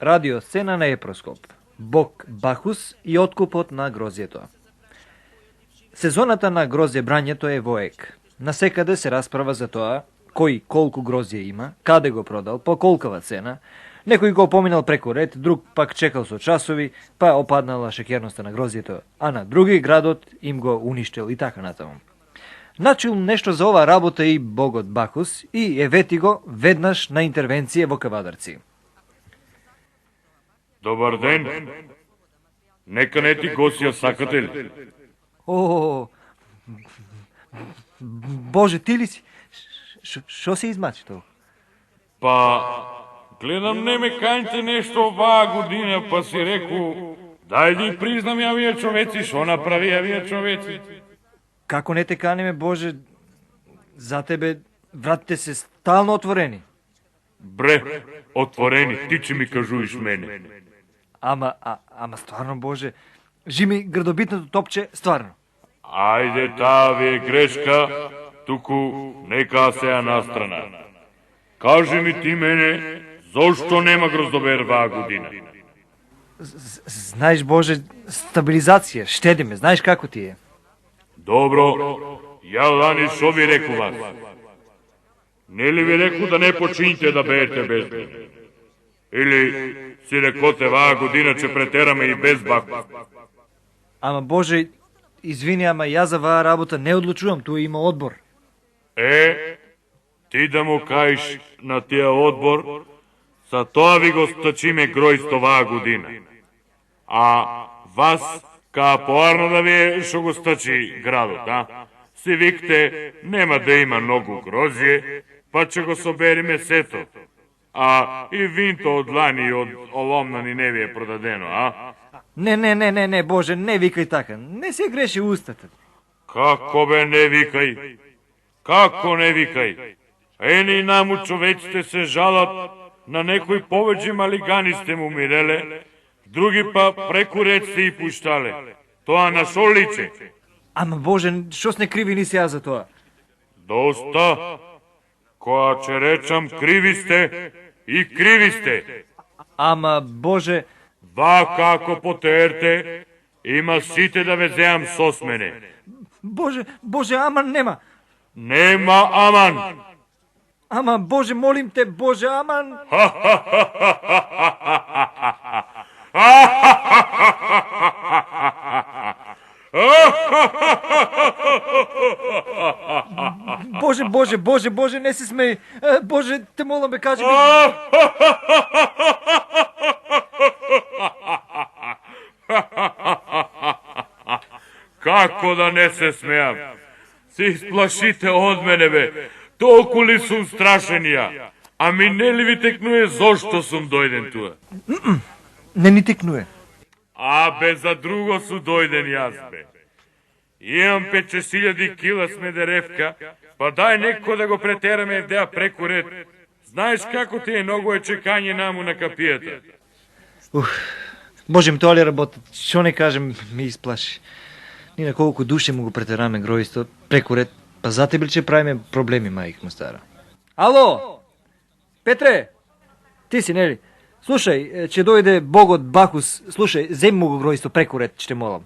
Радио сцена на Епроскоп. Бог Бахус и откупот на грозјето. Сезоната на грозје брањето е во ек. Насекаде се расправа за тоа кој колку грозје има, каде го продал, по колкава цена. Некој го поминал преку ред, друг пак чекал со часови, па опаднала шеќерноста на грозјето, а на други градот им го уништил и така натаму. Начул нешто за ова работа и богот Бахус и евети го веднаш на интервенција во Кавадарци. Добар ден. Нека не ти гостија сакате ли? О, Боже, ти ли си? Шо се измачи тоа? Па, гледам не ме каните нешто оваа година, па си реку, дај да признам ја вие човеци, шо направи ја вие човеци? Како не те канеме, Боже, за тебе вратите се стално отворени. Бре, отворени, ти че ми кажуиш мене. Ама стварно, Боже, жими градобитното топче, стварно. Ајде, таа ви е грешка, туку нека се ја настрана. Кажи ми ти мене, зошто нема гроздобер ваа година? Знаеш, Боже, стабилизација, штедиме, знаеш како ти е. Добро, ја лани шо ви реку вас? Нели ви реку да не почините да беете без мене? Или си рекоте ваа година че претераме и без Бахус? Ама, Боже, извини, ама ја за ваа работа не одлучувам, туа има одбор. Ти да му каиш на тие одбор, за тоа ви го стачиме гројсто ваа година. А вас, каа поарно да ви е шо го стачи градот, а? Си викте, нема да има многу грозје, па ќе го собериме сето. А и винто од лани и од оломна ни не ви е продадено, а? Не, Боже, не викај така. Не се греши устата. Како бе не викај? Како не викај? Ени наму човеците се жалат на некои повеќе малигани сте му миреле, други па преку ред сте и пуштале. Тоа на шо личе? Ама, Боже, шо сне криви ни сега за тоа? Доста. Која ќе речам криви сте и криви сте. Ама, Боже... Вака ако потерте, има сите да ве земам со мене. Боже, аман нема. Нема аман. Ама, Боже, молим те, Боже, аман. Боже, не се смеј. Боже, те молам бе, кажи ми. Како да не се смеам? Се исплашите од мене, бе. Толку ли сум страшен ја? Ами не ли ви текнуе зошто сум дојден туа? Не ни текнуе. Бе, за друго су дојден јас, бе. Имам 5-6 кила смедеревка, па дај некој да го претераме евдеа преку ред. Знаеш како ти е многу е чекање наму на капијата. Боже ми, тоа ли работат? Шо не кажем, ми исплаши. Ни на колку души му го претераме гројсто преку ред, па за тебе ли че правиме проблеми, мајк му стара? Ало! Петре! Ти си, нели? Слушај, ќе дојде богот Бахус. Слушај, земи му го гројсто преку ред, ќе те молам.